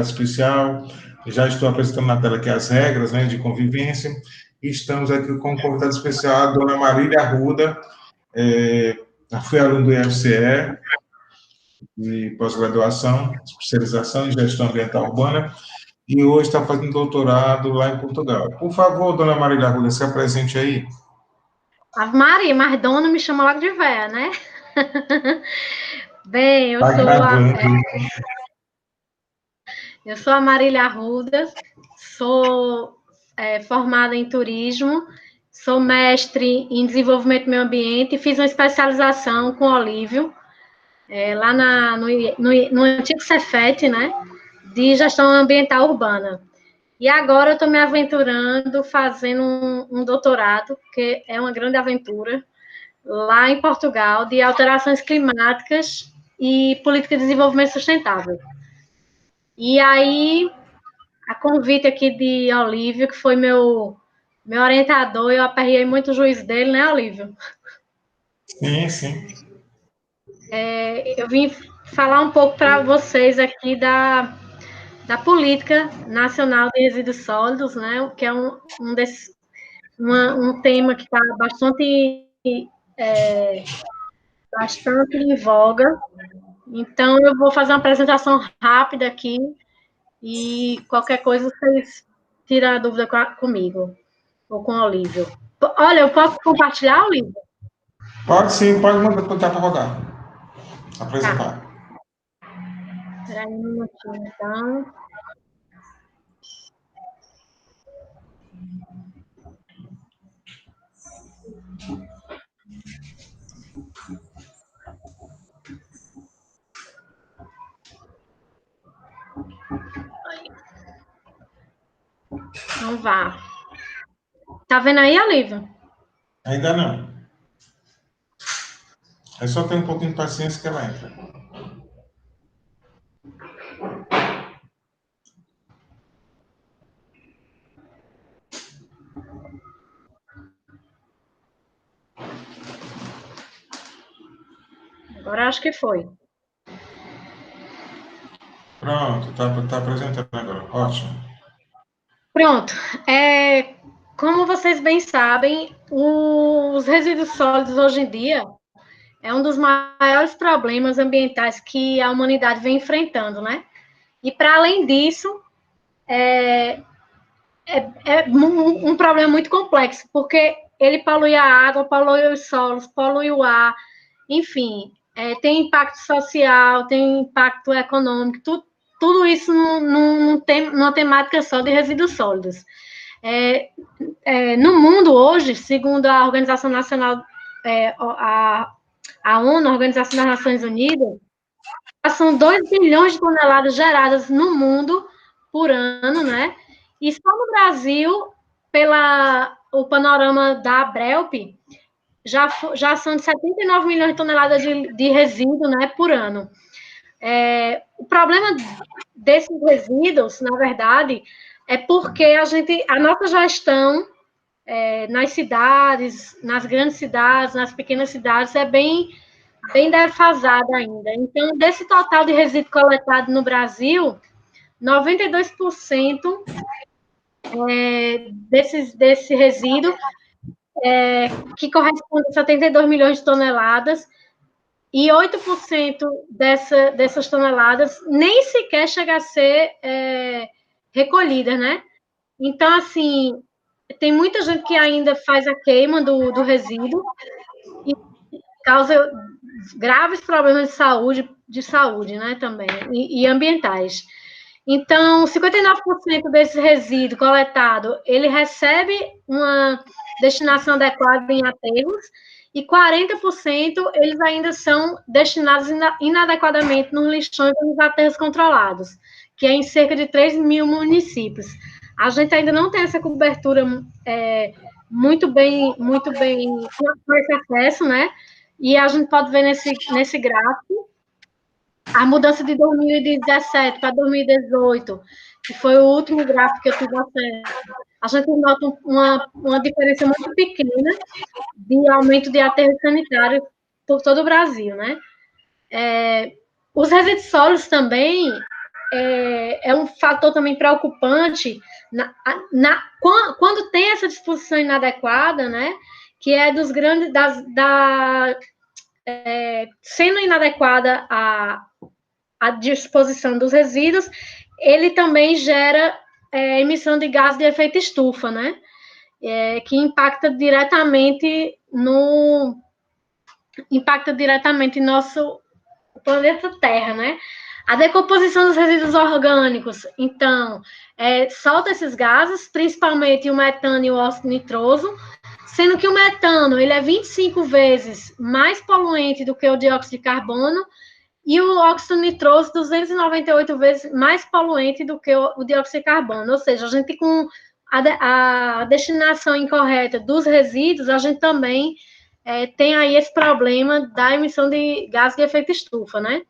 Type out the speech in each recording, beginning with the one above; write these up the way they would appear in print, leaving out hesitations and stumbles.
especial. Já estou apresentando na tela aqui as regras, né, de convivência. E estamos aqui com um convidado especial, a dona Marília Arruda. Fui aluno do IFCE, de pós-graduação, especialização em gestão ambiental urbana, e hoje está fazendo doutorado lá em Portugal. Por favor, dona Marília Arruda, se apresente aí. Ave Maria, mas dona me chama logo de véia, né? Bem, eu sou a Marília Arruda, sou formada em turismo, sou mestre em desenvolvimento do meio ambiente e fiz uma especialização com o Olívio, lá no antigo Cefet, né? De gestão ambiental urbana. E agora eu estou me aventurando, fazendo um doutorado, que é uma grande aventura, lá em Portugal, de alterações climáticas e política de desenvolvimento sustentável. E aí, a convite aqui de Olívio, que foi meu orientador, eu aperriei muito o juiz dele, né, Olívio? Sim, sim. Eu vim falar um pouco para vocês aqui da Política Nacional de Resíduos Sólidos, né, que é um tema que está bastante em voga. Então, eu vou fazer uma apresentação rápida aqui e qualquer coisa vocês tiram a dúvida comigo ou com o Olívio. Olha, eu posso compartilhar, Olívio? Pode sim, pode mandar para rodar. Apresentar. Espera aí um minutinho, então. Então vá. Tá vendo aí, Olívio? Ainda não. É só ter um pouquinho de paciência que ela entra. Agora acho que foi. Pronto, tá apresentando agora. Ótimo. Pronto. Como vocês bem sabem, os resíduos sólidos hoje em dia é um dos maiores problemas ambientais que a humanidade vem enfrentando, né? E, para além disso, é um problema muito complexo, porque ele polui a água, polui os solos, polui o ar, enfim, tem impacto social, tem impacto econômico, tudo isso numa temática só de resíduos sólidos. No mundo hoje, segundo a Organização Nacional, a ONU, a Organização das Nações Unidas, são 2 bilhões de toneladas geradas no mundo por ano, né? E só no Brasil, o panorama da Abrelp, já são de 79 milhões de toneladas de resíduo, né, por ano. O problema desses resíduos, na verdade, é porque a nossa gestão nas cidades, nas grandes cidades, nas pequenas cidades, é bem defasada ainda. Então, desse total de resíduo coletado no Brasil, 92% desse resíduo, que corresponde a 72 milhões de toneladas, e 8% dessas toneladas nem sequer chega a ser recolhida, né? Então, assim, tem muita gente que ainda faz a queima do resíduo e causa graves problemas de saúde, né, também, e ambientais. Então, 59% desse resíduo coletado, ele recebe uma destinação adequada em aterros, e 40% eles ainda são destinados inadequadamente nos lixões e nos aterros controlados, que é em cerca de 3 mil municípios. A gente ainda não tem essa cobertura muito bem com esse acesso, né? E a gente pode ver nesse gráfico a mudança de 2017 para 2018, que foi o último gráfico que eu tive acesso. A gente nota uma diferença muito pequena de aumento de aterros sanitários por todo o Brasil, né? Os resíduos sólidos também, é um fator também preocupante quando tem essa disposição inadequada, né? Que é dos grandes, sendo inadequada a disposição dos resíduos, ele também gera emissão de gás de efeito estufa, né? Que impacta diretamente no nosso planeta Terra, né? A decomposição dos resíduos orgânicos, então, solta esses gases, principalmente o metano e o óxido nitroso, sendo que o metano ele é 25 vezes mais poluente do que o dióxido de carbono, e o óxido nitroso 298 vezes mais poluente do que o dióxido de carbono. Ou seja, a gente com a destinação incorreta dos resíduos, a gente também tem aí esse problema da emissão de gás de efeito estufa, né?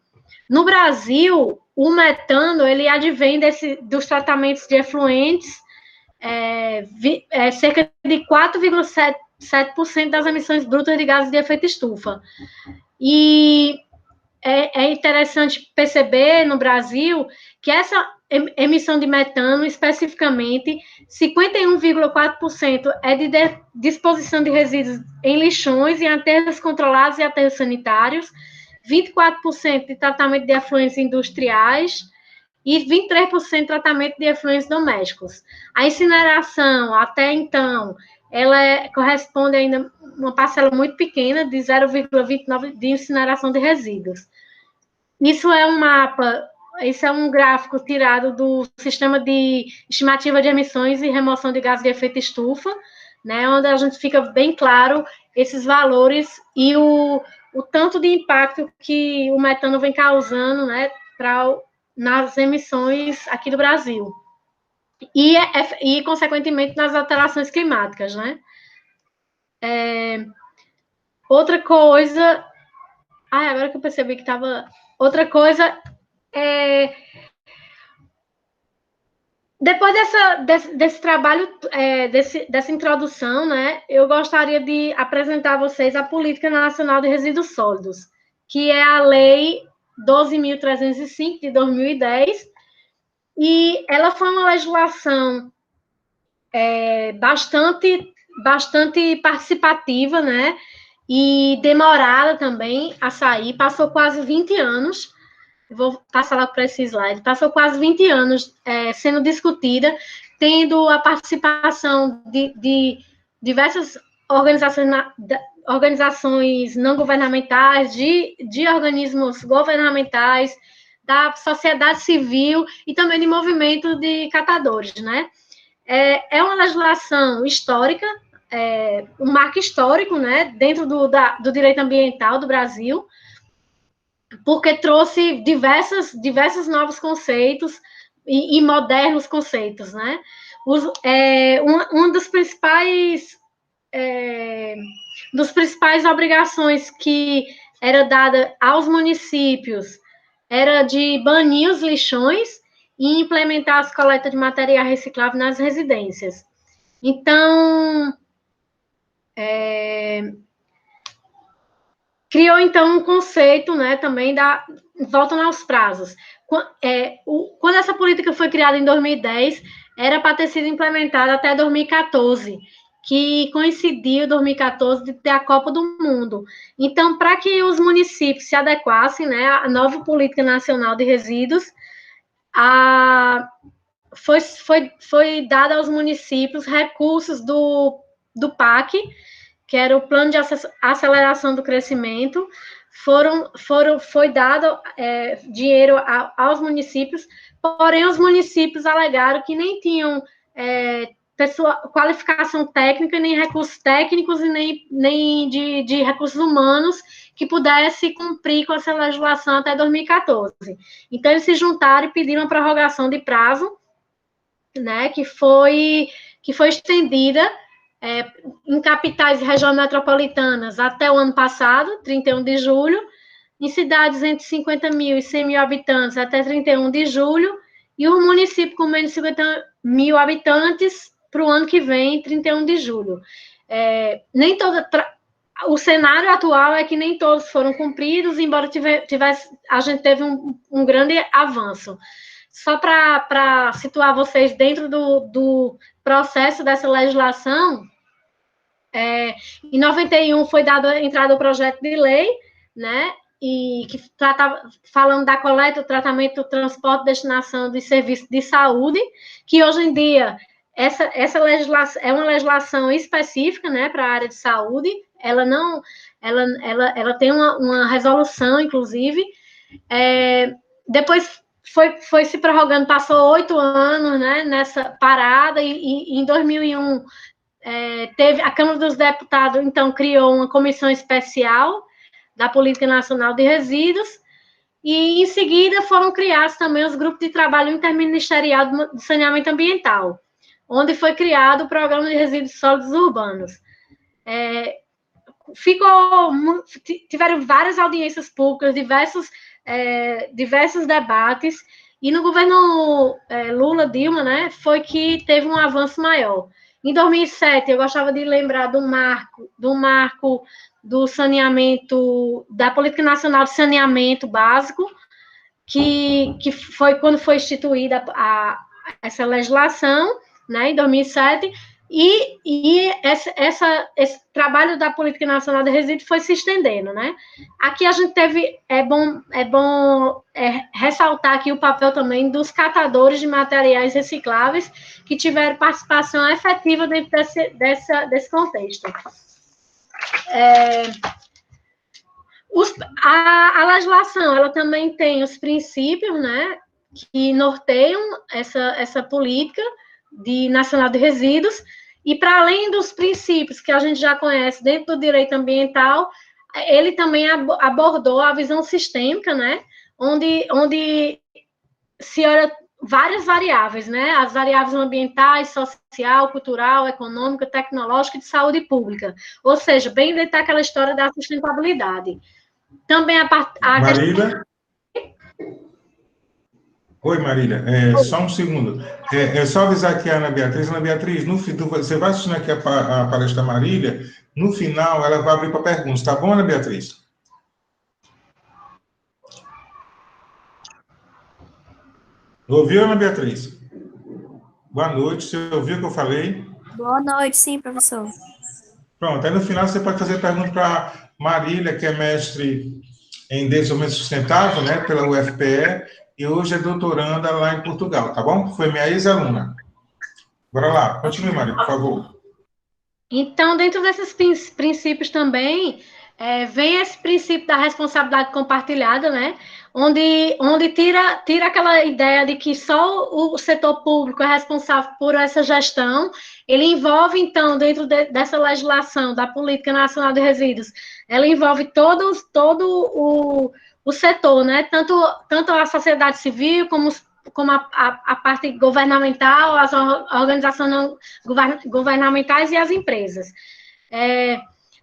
No Brasil, o metano, ele advém dos tratamentos de efluentes, cerca de 4,7% das emissões brutas de gases de efeito estufa. E é interessante perceber no Brasil que essa emissão de metano, especificamente, 51,4% é de disposição de resíduos em lixões, em aterros controlados e aterros sanitários, 24% de tratamento de efluentes industriais e 23% de tratamento de efluentes domésticos. A incineração, até então, ela corresponde ainda a uma parcela muito pequena, de 0,29% de incineração de resíduos. Isso é um gráfico tirado do Sistema de Estimativa de Emissões e Remoção de Gases de Efeito Estufa, né, onde a gente fica bem claro esses valores e o tanto de impacto que o metano vem causando, né, nas emissões aqui do Brasil. E, consequentemente, nas alterações climáticas, né? Outra coisa... agora que eu percebi que estava... Outra coisa depois desse trabalho, dessa introdução, né, eu gostaria de apresentar a vocês a Política Nacional de Resíduos Sólidos, que é a Lei 12.305, de 2010, e ela foi uma legislação bastante participativa, né, e demorada também a sair, passou quase 20 anos, vou passar lá para esse slide, passou quase 20 anos sendo discutida, tendo a participação de diversas organizações não governamentais, de organismos governamentais, da sociedade civil e também de movimento de catadores, né? É uma legislação histórica, um marco histórico, né, dentro do direito ambiental do Brasil, porque trouxe diversos novos conceitos e modernos conceitos, né? Uma das principais obrigações que era dada aos municípios era de banir os lixões e implementar as coletas de material reciclável nas residências. Então, criou, então, um conceito, né, também voltando aos prazos. Quando essa política foi criada em 2010, era para ter sido implementada até 2014, que coincidiu, 2014, de ter a Copa do Mundo. Então, para que os municípios se adequassem, né, à nova Política Nacional de Resíduos, foi dado aos municípios recursos do PAC, que era o Plano de Aceleração do Crescimento, foi dado dinheiro aos municípios, porém os municípios alegaram que nem tinham qualificação técnica, nem recursos técnicos e nem de recursos humanos que pudesse cumprir com essa legislação até 2014. Então, eles se juntaram e pediram a prorrogação de prazo, né, que foi estendida em capitais e regiões metropolitanas até o ano passado, 31 de julho, em cidades entre 50 mil e 100 mil habitantes até 31 de julho, e o município com menos de 50 mil habitantes para o ano que vem, 31 de julho. O cenário atual é que nem todos foram cumpridos, embora a gente teve um grande avanço. só para situar vocês dentro do processo dessa legislação, em 91 foi dado a entrada do projeto de lei, né, e que tratava, falando da coleta, tratamento, transporte, destinação de serviços de saúde, que hoje em dia essa legislação é uma legislação específica, né, para a área de saúde. Ela não, ela tem uma resolução, inclusive. Depois foi se prorrogando, passou 8 anos, né, nessa parada, e em 2001 teve a Câmara dos Deputados, então, criou uma comissão especial da Política Nacional de Resíduos, e em seguida foram criados também os grupos de trabalho interministerial de saneamento ambiental, onde foi criado o Programa de Resíduos Sólidos Urbanos. Tiveram várias audiências públicas, diversos debates, e no governo Lula-Dilma, né, foi que teve um avanço maior. Em 2007, eu gostava de lembrar do marco do saneamento, da Política Nacional de Saneamento Básico, que foi quando foi instituída essa legislação, né, em 2007, e esse trabalho da Política Nacional de Resíduos foi se estendendo, né? Aqui a gente teve, é bom ressaltar aqui o papel também dos catadores de materiais recicláveis, que tiveram participação efetiva dentro desse contexto. A legislação, ela também tem os princípios, né, que norteiam essa política nacional de resíduos, e para além dos princípios que a gente já conhece dentro do direito ambiental, ele também abordou a visão sistêmica, né, onde se olha várias variáveis, né, as variáveis ambientais, social, cultural, econômica, tecnológica e de saúde pública, ou seja, bem dentro daquela história da sustentabilidade. Também Marília? Oi, Marília. Só um segundo. É só avisar aqui a Ana Beatriz. Ana Beatriz, você vai assistindo aqui a palestra da Marília, no final ela vai abrir para perguntas, tá bom, Ana Beatriz? Ouviu, Ana Beatriz? Boa noite, você ouviu o que eu falei? Boa noite, sim, professor. Pronto, aí no final você pode fazer pergunta para Marília, que é mestre em desenvolvimento sustentável, né, pela UFPE, e hoje é doutoranda lá em Portugal, tá bom? Foi minha ex-aluna. Bora lá, continue, Marília, por favor. Então, dentro desses princípios também, vem esse princípio da responsabilidade compartilhada, né? Onde tira aquela ideia de que só o setor público é responsável por essa gestão. Ele envolve, então, dentro dessa legislação da Política Nacional de Resíduos, ela envolve todo o setor, né? Tanto a sociedade civil, como a parte governamental, as organizações não governamentais e as empresas.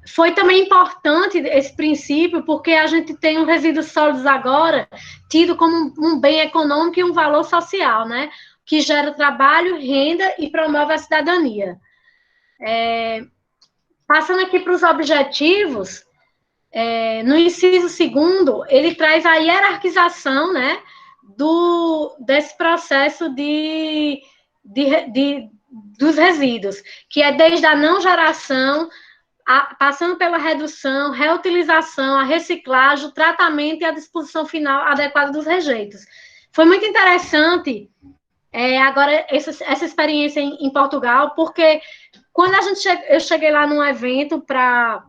Foi também importante esse princípio, porque a gente tem os resíduos sólidos agora tido como um bem econômico e um valor social, né? Que gera trabalho, renda e promove a cidadania. Passando aqui para os objetivos, no inciso 2º, ele traz a hierarquização, né, desse processo dos resíduos, que é desde a não geração, passando pela redução, reutilização, a reciclagem, o tratamento e a disposição final adequada dos rejeitos. Foi muito interessante agora essa experiência em Portugal, porque quando eu cheguei lá num evento para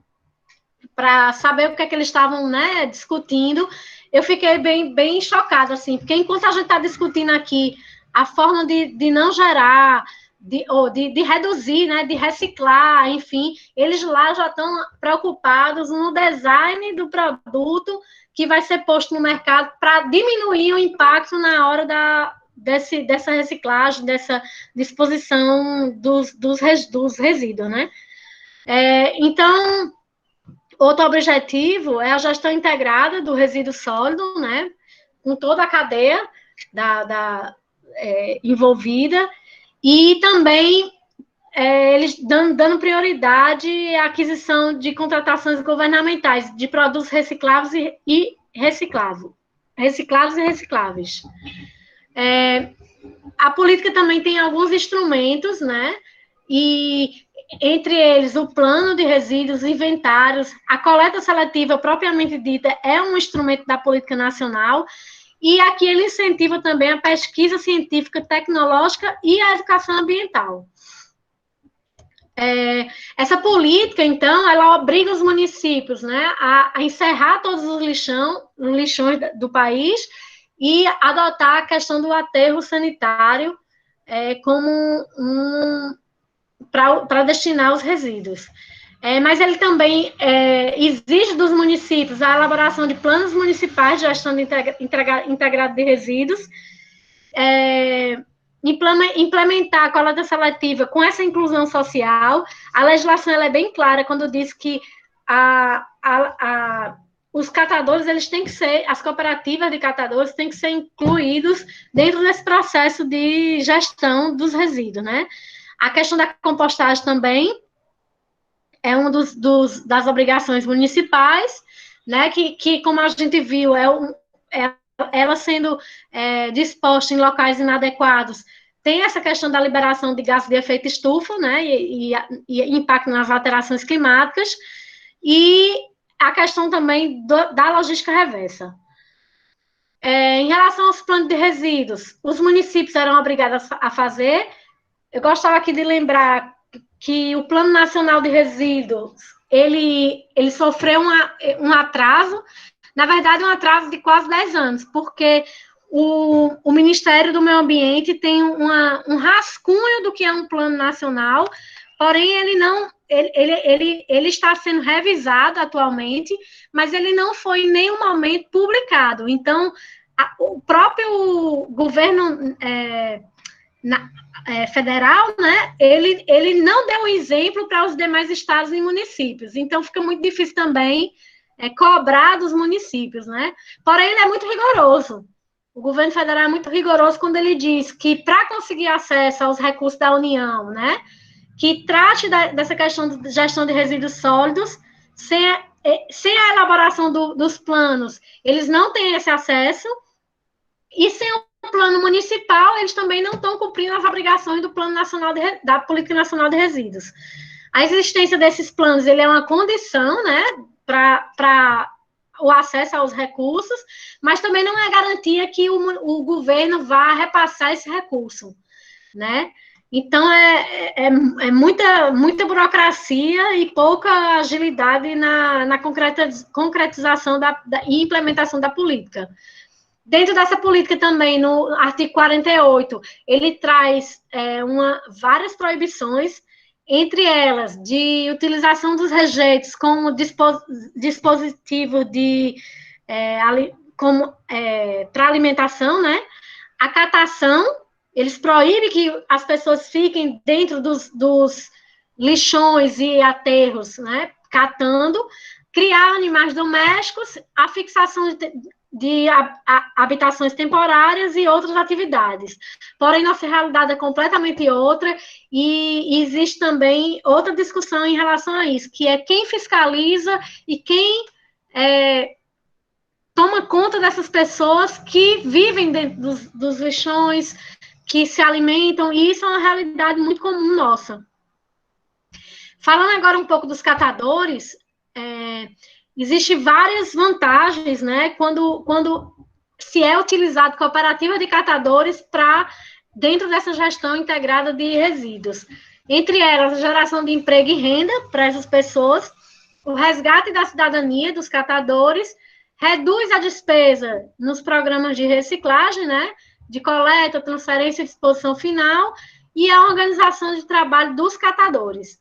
saber o que é que eles estavam, né, discutindo, eu fiquei bem chocada, assim, porque enquanto a gente está discutindo aqui a forma de não gerar, de reduzir, né, de reciclar, enfim, eles lá já estão preocupados no design do produto que vai ser posto no mercado para diminuir o impacto na hora dessa reciclagem, dessa disposição dos resíduos, né? Então, outro objetivo é a gestão integrada do resíduo sólido, né, com toda a cadeia envolvida, e também eles dando prioridade à aquisição de contratações governamentais de produtos recicláveis e recicláveis. A política também tem alguns instrumentos, né? E entre eles o plano de resíduos, inventários, a coleta seletiva propriamente dita é um instrumento da política nacional, e aqui ele incentiva também a pesquisa científica, tecnológica e a educação ambiental. Essa política, então, ela obriga os municípios, né, a encerrar todos os lixões do país e adotar a questão do aterro sanitário como para destinar os resíduos. Mas ele também exige dos municípios a elaboração de planos municipais de gestão integrada de resíduos, implementar a coleta seletiva com essa inclusão social. A legislação ela é bem clara quando diz que os catadores, eles têm que ser, as cooperativas de catadores têm que ser incluídos dentro desse processo de gestão dos resíduos, né? A questão da compostagem também é uma das obrigações municipais, né? Que como a gente viu, ela sendo disposta em locais inadequados, tem essa questão da liberação de gases de efeito estufa, né? E impacto nas alterações climáticas, e a questão também da logística reversa. Em relação aos planos de resíduos, os municípios eram obrigados a fazer. Eu gostaria aqui de lembrar que o Plano Nacional de Resíduos, ele sofreu um atraso, na verdade, um atraso de quase 10 anos, porque o Ministério do Meio Ambiente tem um rascunho do que é um plano nacional, porém, ele está sendo revisado atualmente, mas ele não foi em nenhum momento publicado. Então, o próprio governo federal, né, ele não deu um exemplo para os demais estados e municípios. Então, fica muito difícil também cobrar dos municípios, né? Porém, ele é muito rigoroso. O governo federal é muito rigoroso quando ele diz que, para conseguir acesso aos recursos da União, né, que trate dessa questão de gestão de resíduos sólidos, sem a elaboração dos planos, eles não têm esse acesso, e sem o plano municipal, eles também não estão cumprindo as obrigações do Plano Nacional da Política Nacional de Resíduos. A existência desses planos, ele é uma condição, né, para o acesso aos recursos, mas também não é garantia que o governo vá repassar esse recurso, né? Então, é muita burocracia e pouca agilidade na concretização e implementação da política. Dentro dessa política também, no artigo 48, ele traz várias proibições, entre elas, de utilização dos rejeitos como dispositivo para alimentação, né? A catação, eles proíbem que as pessoas fiquem dentro dos lixões e aterros, né? Catando, criar animais domésticos, a fixação de habitações temporárias e outras atividades. Porém, nossa realidade é completamente outra, e existe também outra discussão em relação a isso, que é quem fiscaliza e quem toma conta dessas pessoas que vivem dentro dos lixões, que se alimentam, e isso é uma realidade muito comum nossa. Falando agora um pouco dos catadores, existem várias vantagens, né, quando se é utilizado cooperativa de catadores dentro dessa gestão integrada de resíduos. Entre elas, a geração de emprego e renda para essas pessoas, o resgate da cidadania dos catadores, reduz a despesa nos programas de reciclagem, né, de coleta, transferência e disposição final, e a organização de trabalho dos catadores.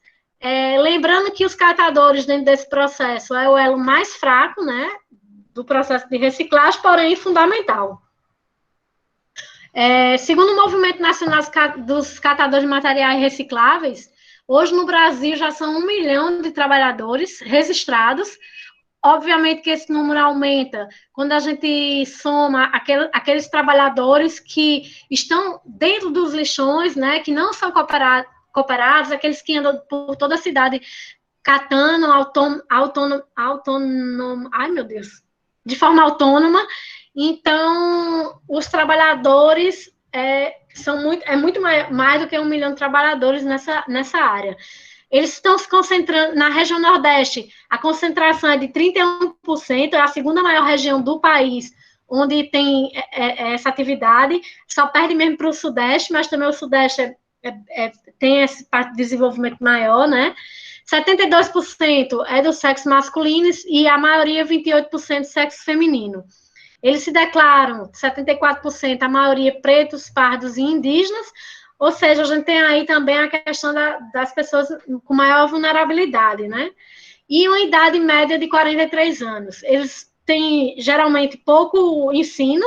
Lembrando que os catadores, dentro desse processo, é o elo mais fraco, né, do processo de reciclagem, porém fundamental. Segundo o Movimento Nacional dos Catadores de Materiais Recicláveis, hoje no Brasil já são 1 milhão de trabalhadores registrados. Obviamente que esse número aumenta quando a gente soma aqueles trabalhadores que estão dentro dos lixões, né, que não são cooperados, aqueles que andam por toda a cidade catando de forma autônoma, Então, os trabalhadores é muito mais do que 1 milhão de trabalhadores nessa área. Eles estão se concentrando na região Nordeste, a concentração é de 31%, é a segunda maior região do país onde tem essa atividade, só perde mesmo para o Sudeste, mas também o Sudeste tem esse parte de desenvolvimento maior, né? 72% é do sexo masculino e a maioria, 28%, sexo feminino. Eles se declaram, 74%, a maioria pretos, pardos e indígenas, ou seja, a gente tem aí também a questão das pessoas com maior vulnerabilidade, né? E uma idade média de 43 anos. Eles têm, geralmente, pouco ensino,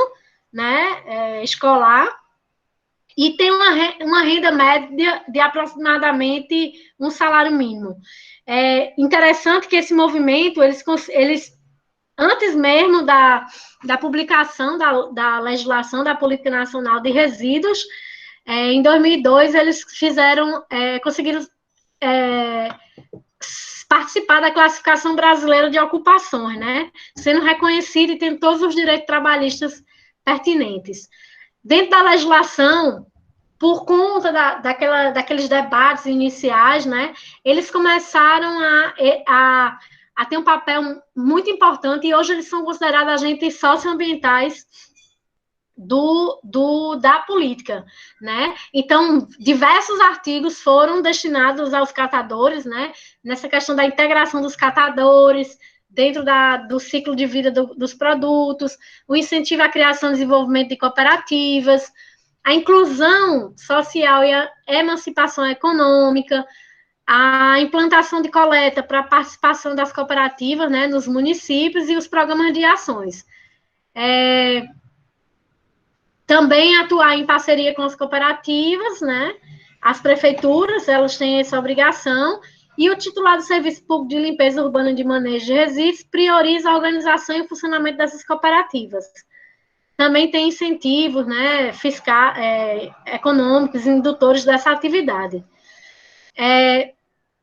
né, escolar, e tem uma renda média de aproximadamente um salário mínimo. É interessante que esse movimento, eles antes mesmo da publicação da legislação da Política Nacional de Resíduos, em 2002, eles conseguiram participar da classificação brasileira de ocupações, né? Sendo reconhecido e tendo todos os direitos trabalhistas pertinentes. Dentro da legislação, por conta daqueles debates iniciais, né, eles começaram a ter um papel muito importante e hoje eles são considerados agentes socioambientais da política, né? Então, diversos artigos foram destinados aos catadores, né? Nessa questão da integração dos catadores dentro do ciclo de vida dos produtos, o incentivo à criação e desenvolvimento de cooperativas, a inclusão social e a emancipação econômica, a implantação de coleta para a participação das cooperativas, né, nos municípios e os programas de ações. Também atuar em parceria com as cooperativas, né? As prefeituras, elas têm essa obrigação, e o titular do Serviço Público de Limpeza Urbana e de Manejo de Resíduos prioriza a organização e o funcionamento dessas cooperativas. Também tem incentivos, né, econômicos, indutores dessa atividade.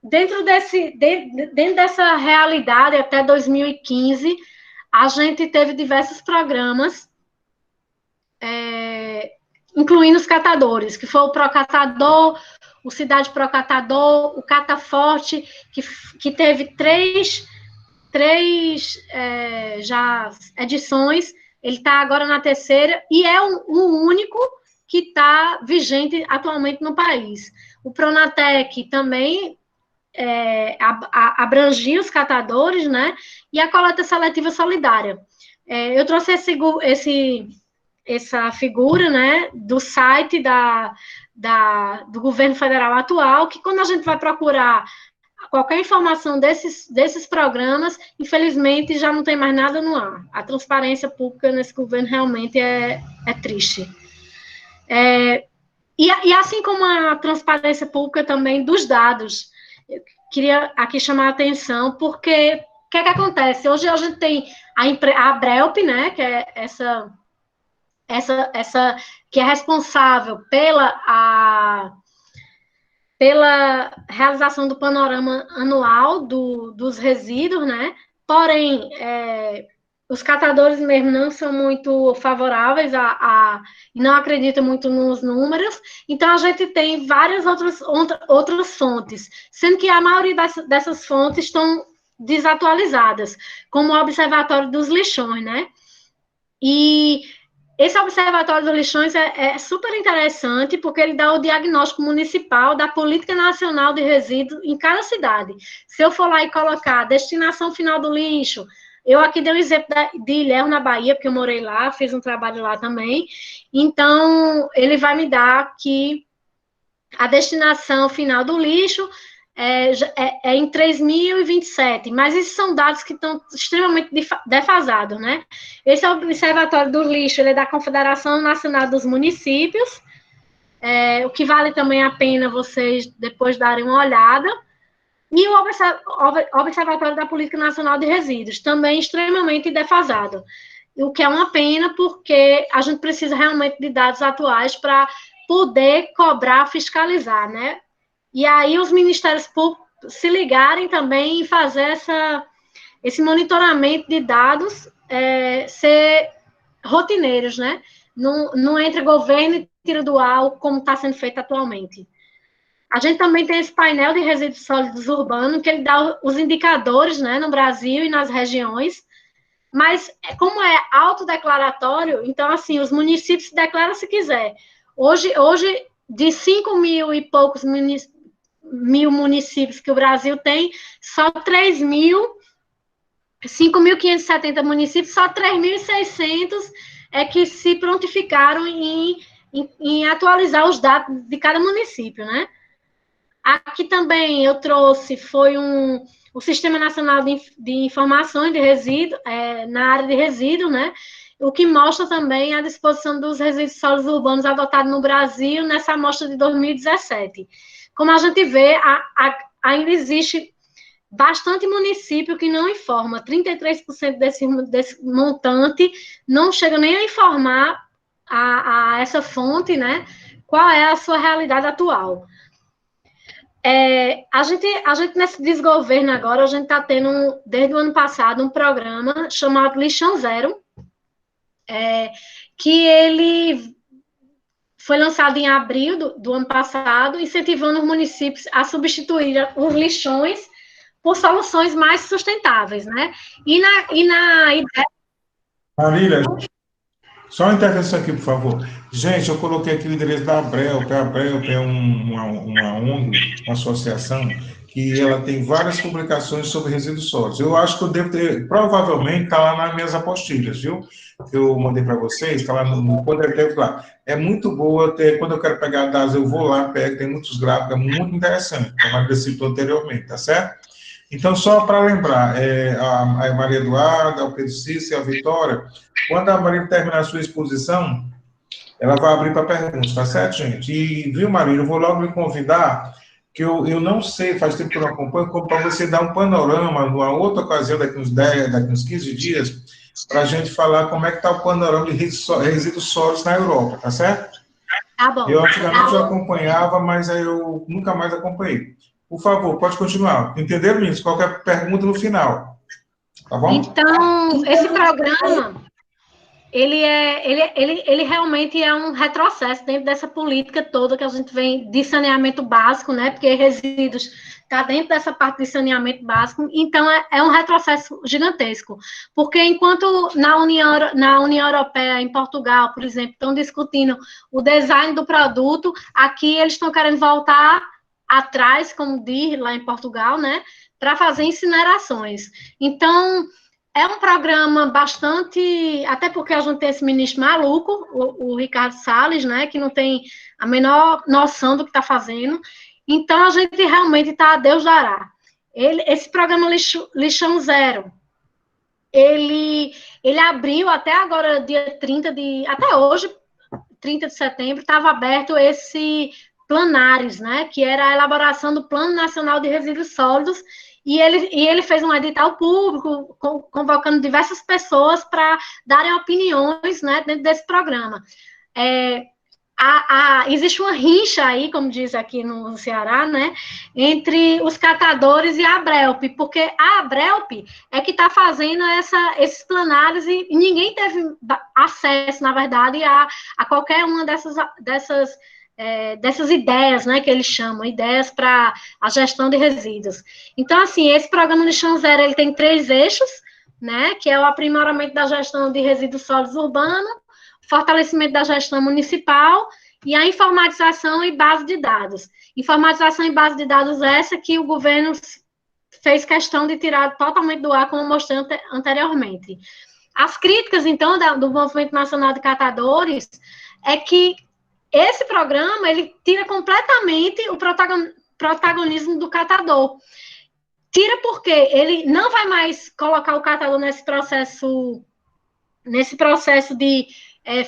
Dentro dessa realidade, até 2015, a gente teve diversos programas, incluindo os catadores, que foi o Procatador, o Cidade Procatador, o Cataforte, que teve três já edições, ele está agora na terceira, e é o único que está vigente atualmente no país. O Pronatec também abrangia os catadores, né, e a coleta seletiva solidária. Eu trouxe essa figura, né, do site do governo federal atual, que quando a gente vai procurar qualquer informação desses programas, infelizmente já não tem mais nada no ar. A transparência pública nesse governo realmente é triste. E assim como a transparência pública também dos dados, eu queria aqui chamar a atenção, porque o que acontece? Hoje a gente tem a Abrelp, né, que é essa que é responsável pela realização do panorama anual dos resíduos, né? Porém, os catadores mesmo não são muito favoráveis e não acreditam muito nos números, então a gente tem várias outras fontes, sendo que a maioria dessas fontes estão desatualizadas, como o Observatório dos Lixões, né? E esse Observatório dos Lixões é super interessante, porque ele dá o diagnóstico municipal da Política Nacional de Resíduos em cada cidade. Se eu for lá e colocar a destinação final do lixo, eu aqui dei um exemplo de Ilhéus, na Bahia, porque eu morei lá, fiz um trabalho lá também, então ele vai me dar que a destinação final do lixo é em 3.027, mas esses são dados que estão extremamente defasados, né? Esse é o Observatório do Lixo, ele é da Confederação Nacional dos Municípios, o que vale também a pena vocês depois darem uma olhada, e o Observatório da Política Nacional de Resíduos, também extremamente defasado, o que é uma pena, porque a gente precisa realmente de dados atuais para poder cobrar, fiscalizar, né? E aí os ministérios públicos se ligarem também e fazer esse monitoramento de dados ser rotineiros, né? Não entra governo e tira do ar, como está sendo feito atualmente. A gente também tem esse painel de resíduos sólidos urbanos, que ele dá os indicadores, né, no Brasil e nas regiões, mas como é autodeclaratório, então, assim, os municípios declaram se quiser. Hoje de 5 mil e poucos mil municípios que o Brasil tem, só 5.570 municípios, só 3.600 é que se prontificaram em atualizar os dados de cada município, né? Aqui também eu trouxe, o Sistema Nacional de Informações de Resíduos, na área de resíduos, né? O que mostra também a disposição dos resíduos sólidos urbanos adotados no Brasil nessa amostra de 2017. Como a gente vê, ainda existe bastante município que não informa, 33% desse montante não chega nem a informar a essa fonte, né? Qual é a sua realidade atual. A gente, nesse desgoverno agora, a gente está tendo, desde o ano passado, um programa chamado Lixão Zero, que ele foi lançado em abril do ano passado, incentivando os municípios a substituir os lixões por soluções mais sustentáveis, né? E na ideia... Marília, só uma intervenção aqui, por favor. Gente, eu coloquei aqui o endereço da Abrelp. A Abrelp é uma ONG, uma associação, que ela tem várias publicações sobre resíduos sólidos. Eu acho que eu devo ter, provavelmente, está lá nas minhas apostilhas, viu? Que eu mandei para vocês, está lá no poder lá. É muito boa, quando eu quero pegar dados, eu vou lá, pego, tem muitos gráficos, é muito interessante, como a Marília citou anteriormente, tá certo? Então, só para lembrar, a Maria Eduarda, o Pedro Cícero e a Vitória, quando a Maria terminar a sua exposição, ela vai abrir para perguntas, tá certo, gente? E, viu, Maria, eu vou logo lhe convidar, que eu não sei, faz tempo que eu não acompanho, como para você dar um panorama, numa outra ocasião, daqui uns 10, daqui uns 15 dias, para a gente falar como é que está o panorama de resíduos sólidos na Europa, tá certo? Tá bom. Eu antigamente eu acompanhava, mas aí eu nunca mais acompanhei. Por favor, pode continuar. Entenderam isso? Qualquer pergunta no final. Tá bom? Então, esse programa, ele realmente é um retrocesso dentro dessa política toda que a gente vem de saneamento básico, né? Porque resíduos está dentro dessa parte de saneamento básico, então é um retrocesso gigantesco. Porque enquanto na União Europeia, em Portugal, por exemplo, estão discutindo o design do produto, aqui eles estão querendo voltar atrás, como diz lá em Portugal, né? Para fazer incinerações. Então, é um programa bastante... Até porque a gente tem esse ministro maluco, o Ricardo Salles, né? Que não tem a menor noção do que está fazendo. Então, a gente realmente está a Deus dará. Esse programa Lixão Zero, ele abriu até agora, dia 30 até hoje, 30 de setembro, estava aberto esse Planares, né? Que era a elaboração do Plano Nacional de Resíduos Sólidos, e ele fez um edital público, convocando diversas pessoas para darem opiniões, né, dentro desse programa. Existe uma rixa aí, como diz aqui no Ceará, né, entre os catadores e a Abrelp, porque a Abrelp é que está fazendo esses planários e ninguém teve acesso, na verdade, a qualquer uma dessas ideias, né, que eles chamam, ideias para a gestão de resíduos. Então, assim, esse programa Lixão Zero, ele tem 3 eixos, né, que é o aprimoramento da gestão de resíduos sólidos urbanos, fortalecimento da gestão municipal e a informatização e base de dados. Informatização e base de dados essa que o governo fez questão de tirar totalmente do ar, como mostrei anteriormente. As críticas, então, do Movimento Nacional de Catadores é que esse programa, ele tira completamente o protagonismo do catador. Tira porque ele não vai mais colocar o catador nesse processo de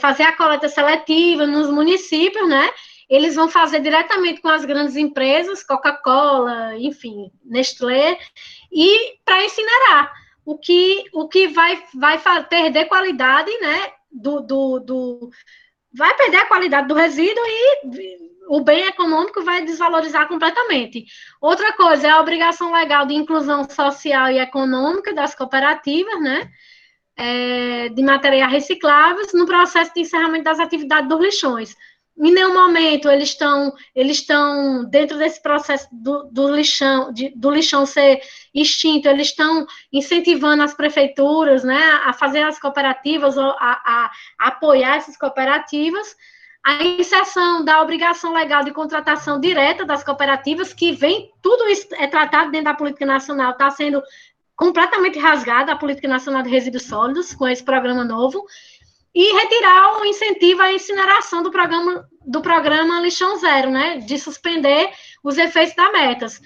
fazer a coleta seletiva nos municípios, né? Eles vão fazer diretamente com as grandes empresas, Coca-Cola, enfim, Nestlé, e para incinerar, o que vai perder qualidade, né, vai perder a qualidade do resíduo e o bem econômico vai desvalorizar completamente. Outra coisa é a obrigação legal de inclusão social e econômica das cooperativas, né? de materiais recicláveis no processo de encerramento das atividades dos lixões. Em nenhum momento eles estão dentro desse processo do lixão ser extinto, eles estão incentivando as prefeituras, né, a fazer as cooperativas, ou a apoiar essas cooperativas, a inserção da obrigação legal de contratação direta das cooperativas, que vem, tudo isso é tratado dentro da política nacional, está sendo completamente rasgada a política nacional de resíduos sólidos, com esse programa novo, e retirar o incentivo à incineração do programa Lixão Zero, né, de suspender os efeitos das metas.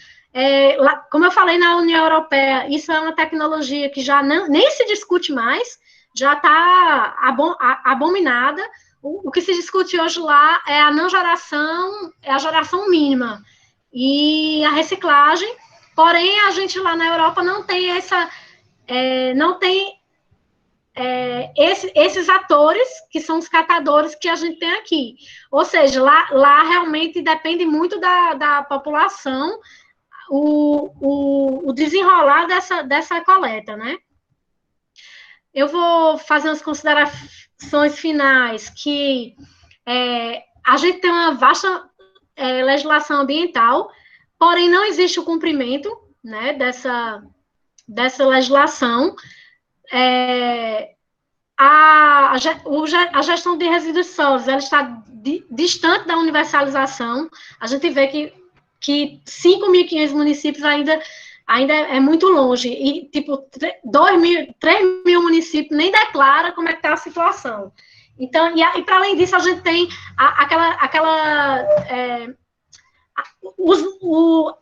Como eu falei, na União Europeia, isso é uma tecnologia que já nem se discute mais, já está abominada. O que se discute hoje lá é a não geração, é a geração mínima, e a reciclagem, porém, a gente lá na Europa não tem esses atores, que são os catadores que a gente tem aqui. Ou seja, lá realmente depende muito da população o desenrolar dessa coleta, né? Eu vou fazer umas considerações finais, que a gente tem uma vasta legislação ambiental, porém não existe o cumprimento, né, dessa legislação. A gestão de resíduos sólidos, ela está distante da universalização. A gente vê que 5.500 municípios ainda é muito longe, e tipo 3.000 municípios nem declara como é que está a situação. Então, e para além disso, a gente tem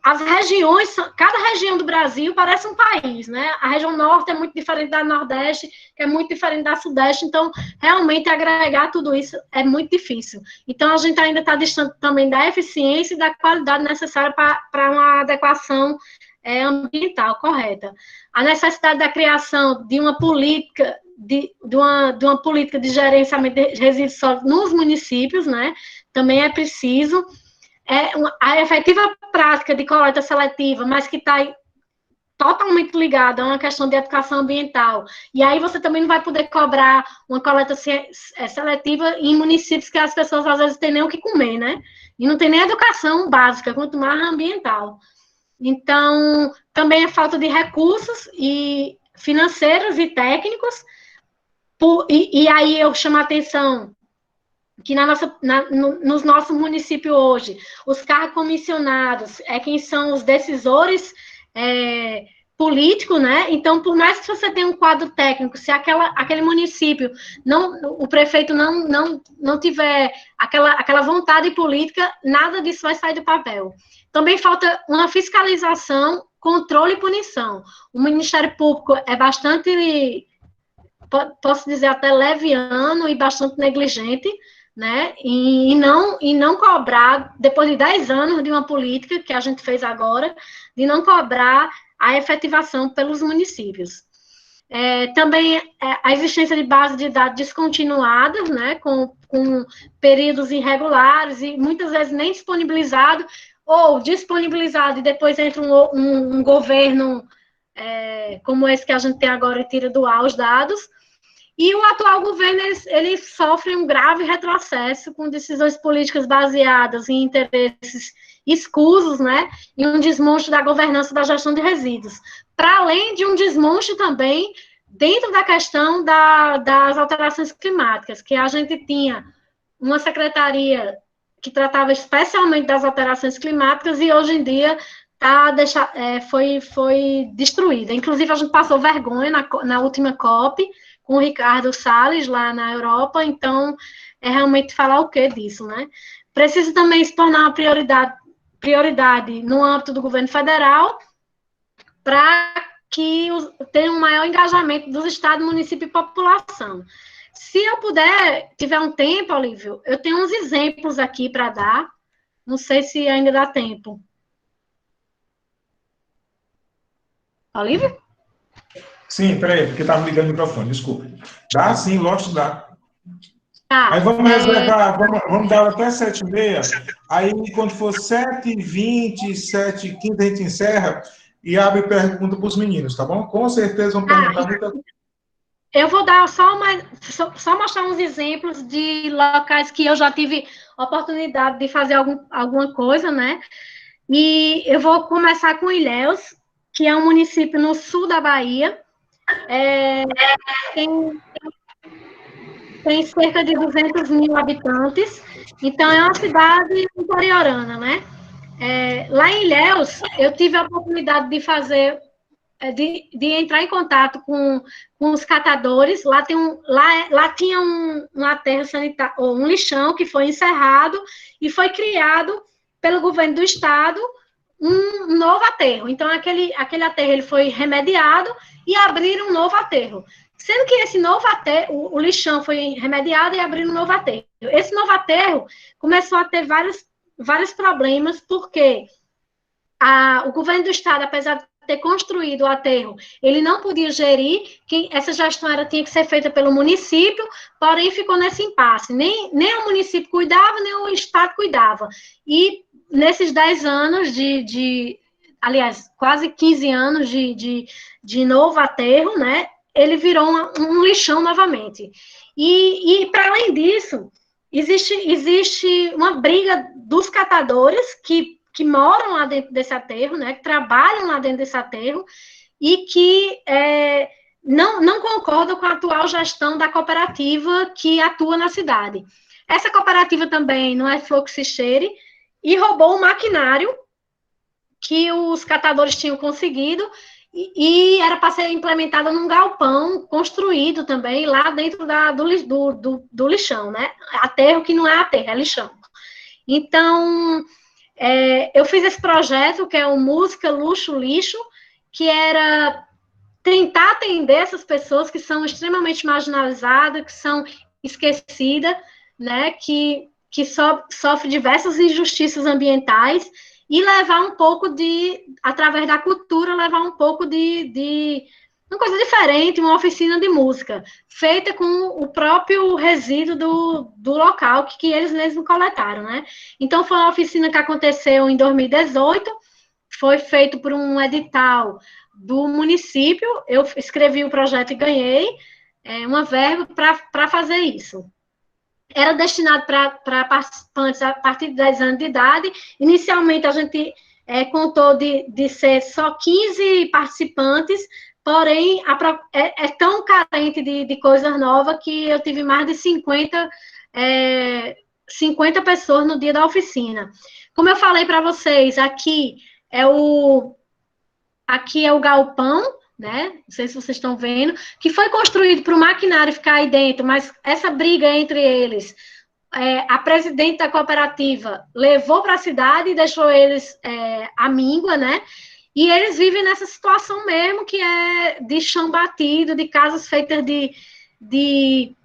as regiões, cada região do Brasil parece um país, né? A região norte é muito diferente da nordeste, que é muito diferente da sudeste, então, realmente, agregar tudo isso é muito difícil. Então, a gente ainda está distante também da eficiência e da qualidade necessária para uma adequação ambiental correta. A necessidade da criação de uma política de uma política de gerenciamento de resíduos sólidos nos municípios, né? Também é preciso. A efetiva prática de coleta seletiva, mas que está totalmente ligada a uma questão de educação ambiental. E aí você também não vai poder cobrar uma coleta seletiva em municípios que as pessoas, às vezes, têm nem o que comer, né? E não tem nem educação básica, quanto mais ambiental. Então, também é falta de recursos financeiros e técnicos. E aí eu chamo a atenção que nos nossos municípios hoje, os cargos comissionados quem são os decisores políticos, né? Então, por mais que você tenha um quadro técnico, se aquele município, o prefeito não tiver aquela vontade política, nada disso vai sair do papel. Também falta uma fiscalização, controle e punição. O Ministério Público é bastante, posso dizer, até leviano e bastante negligente, né? E não cobrar, depois de 10 anos de uma política que a gente fez agora, de não cobrar a efetivação pelos municípios. Também a existência de bases de dados descontinuadas, né? Com períodos irregulares e muitas vezes nem disponibilizado, ou disponibilizado e depois entra um governo como esse que a gente tem agora e tira do ar os dados. E o atual governo, ele sofre um grave retrocesso com decisões políticas baseadas em interesses escusos, né, e um desmonte da governança da gestão de resíduos, para além de um desmonte também dentro da questão das alterações climáticas, que a gente tinha uma secretaria que tratava especialmente das alterações climáticas e hoje em dia foi destruída. Inclusive, a gente passou vergonha na última COP, com o Ricardo Salles, lá na Europa, então, realmente falar o que disso, né? Precisa também se tornar uma prioridade no âmbito do governo federal, para que tenha um maior engajamento dos estados, municípios e população. Se eu puder, tiver um tempo, Olívio, eu tenho uns exemplos aqui para dar, não sei se ainda dá tempo. Olívio? Sim, peraí, porque estava ligando o microfone, desculpa. Dá sim, lógico, dá. Tá. Aí vamos reservar, vamos dar até 7h30, aí quando for 7h20, 7h15, a gente encerra e abre pergunta para os meninos, tá bom? Com certeza vão perguntar muita coisa. eu vou dar só mostrar uns exemplos de locais que eu já tive oportunidade de fazer alguma coisa, né? E eu vou começar com Ilhéus, que é um município no sul da Bahia. Tem cerca de 200 mil habitantes, então é uma cidade interiorana, né? Lá em Ilhéus, eu tive a oportunidade de fazer, de entrar em contato com os catadores. Lá tinha um aterro sanitário, ou um lixão que foi encerrado e foi criado pelo governo do estado um novo aterro. Então, aquele aterro ele foi remediado e abriram um novo aterro. Sendo que esse novo aterro, o lixão foi remediado e abriram um novo aterro. Esse novo aterro começou a ter vários problemas, porque o governo do estado, apesar de ter construído o aterro, ele não podia gerir, que essa gestão tinha que ser feita pelo município, porém ficou nesse impasse. Nem o município cuidava, nem o estado cuidava. E nesses 10 anos aliás, quase 15 anos de novo aterro, né, ele virou um lixão novamente. E para além disso, existe uma briga dos catadores que moram lá dentro desse aterro, né, que trabalham lá dentro desse aterro, e que não concordam com a atual gestão da cooperativa que atua na cidade. Essa cooperativa também não é flor que se cheire, e roubou um maquinário que os catadores tinham conseguido, e era para ser implementada num galpão construído também lá dentro do lixão, né? Aterro que não é aterro, é lixão. Então, eu fiz esse projeto, que é o Música, Luxo, Lixo, que era tentar atender essas pessoas que são extremamente marginalizadas, que são esquecidas, né, que sofrem diversas injustiças ambientais, e levar um pouco através da cultura, levar um pouco de uma coisa diferente, uma oficina de música, feita com o próprio resíduo do local que eles mesmos coletaram, né? Então, foi uma oficina que aconteceu em 2018, foi feito por um edital do município, eu escrevi o projeto e ganhei uma verba para fazer isso. Era destinado para participantes a partir de 10 anos de idade. Inicialmente, a gente contou de ser só 15 participantes, porém, é tão carente de coisas novas que eu tive mais de 50 pessoas no dia da oficina. Como eu falei para vocês, aqui é o galpão, né? Não sei se vocês estão vendo, que foi construído para o maquinário ficar aí dentro, mas essa briga entre eles, a presidente da cooperativa levou para a cidade e deixou eles à míngua, né? E eles vivem nessa situação mesmo, que é de chão batido, de casas feitas de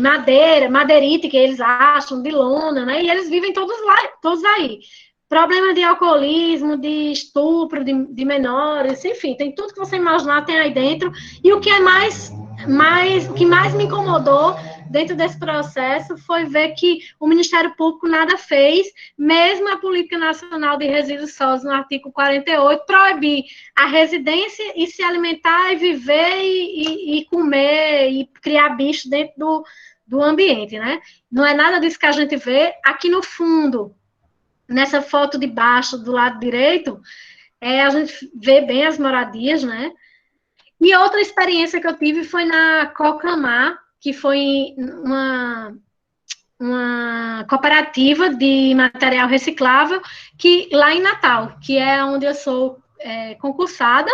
madeira, madeirite, que eles acham, de lona, né? E eles vivem todos aí. Problema de alcoolismo, de estupro de menores, enfim, tem tudo que você imaginar, tem aí dentro. E o que o que mais me incomodou dentro desse processo foi ver que o Ministério Público nada fez, mesmo a Política Nacional de Resíduos Sólidos, no artigo 48, proibir a residência e se alimentar e viver e comer e criar bicho dentro do ambiente, né? Não é nada disso que a gente vê. Aqui no fundo, nessa foto de baixo, do lado direito, a gente vê bem as moradias, né? E outra experiência que eu tive foi na Cocamar, que foi uma cooperativa de material reciclável, que lá em Natal, que é onde eu sou concursada,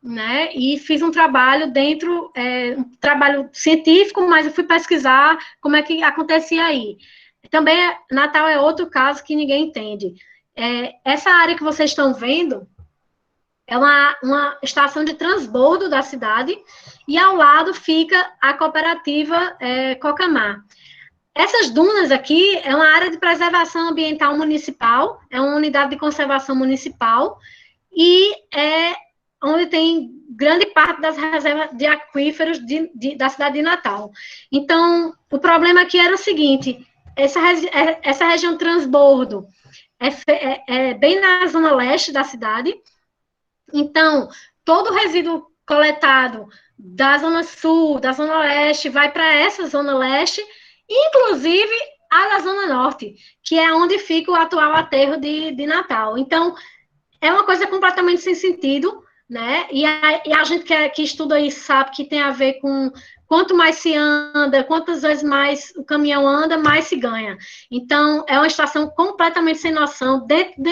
né? E fiz um trabalho um trabalho científico, mas eu fui pesquisar como é que acontecia aí. Também, Natal é outro caso que ninguém entende. Essa área que vocês estão vendo é uma estação de transbordo da cidade, e ao lado fica a cooperativa Cocamar. Essas dunas aqui é uma área de preservação ambiental municipal, é uma unidade de conservação municipal, e é onde tem grande parte das reservas de aquíferos da cidade de Natal. Então, o problema aqui era o seguinte: essa região transbordo é bem na zona leste da cidade. Então, todo o resíduo coletado da Zona Sul, da Zona Leste, vai para essa Zona Leste, inclusive a da Zona Norte, que é onde fica o atual aterro de Natal. Então, é uma coisa completamente sem sentido, né? E a gente que estuda isso sabe que tem a ver com quanto mais se anda, quantas vezes mais o caminhão anda, mais se ganha. Então, é uma estação completamente sem noção, dentro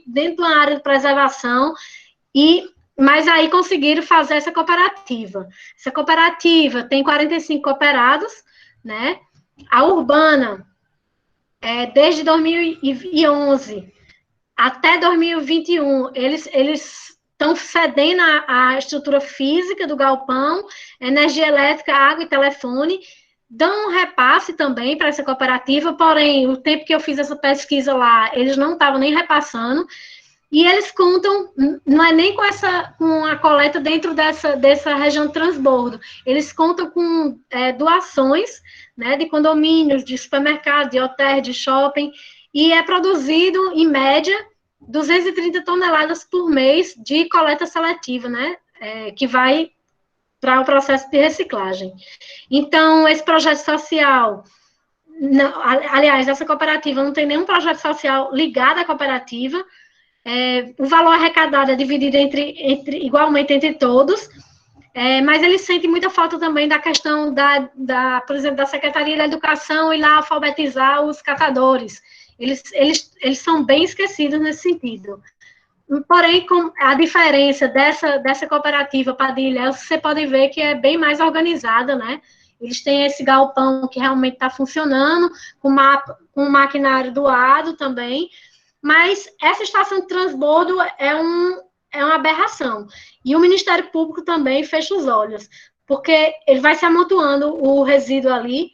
de uma área de preservação, mas aí conseguiram fazer essa cooperativa. Essa cooperativa tem 45 cooperados, né? A Urbana, desde 2011 até 2021, eles estão cedendo a estrutura física do galpão, energia elétrica, água e telefone, dão um repasse também para essa cooperativa, porém, o tempo que eu fiz essa pesquisa lá, eles não estavam nem repassando, e eles contam, não é nem com a coleta dentro dessa região de transbordo, eles contam com doações, né, de condomínios, de supermercados, de hotéis, de shopping, e é produzido, em média, 230 toneladas por mês de coleta seletiva, né, que vai para o processo de reciclagem. Então, esse projeto social, não, aliás, essa cooperativa não tem nenhum projeto social ligado à cooperativa, o valor arrecadado é dividido igualmente entre todos, mas eles sentem muita falta também da questão por exemplo, da Secretaria da Educação ir lá alfabetizar os catadores. Eles são bem esquecidos nesse sentido. Porém, com a diferença dessa cooperativa para a de Ilhéus, você pode ver que é bem mais organizada, né? Eles têm esse galpão que realmente está funcionando, com maquinário doado também, mas essa estação de transbordo é uma aberração. E o Ministério Público também fecha os olhos, porque ele vai se amontoando o resíduo ali,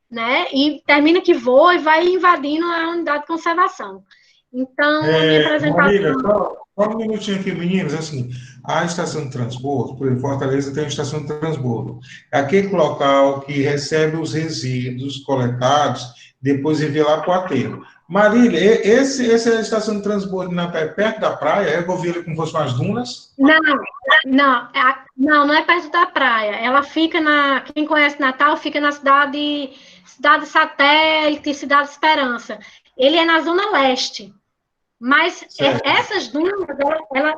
né? E termina que voa e vai invadindo a unidade de conservação. Então, a minha apresentação... Marília, só um minutinho aqui, meninos. Assim, a estação de transbordo, por exemplo, Fortaleza tem uma estação de transbordo. É aquele local que recebe os resíduos coletados, depois envia lá para o aterro. Marília, essa é a estação de transbordo perto da praia? Eu vou ver como fossem as dunas? Não é perto da praia. Ela fica quem conhece Natal, fica na cidade satélite, Cidade Esperança. Ele é na Zona Leste. Mas essas dunas, ela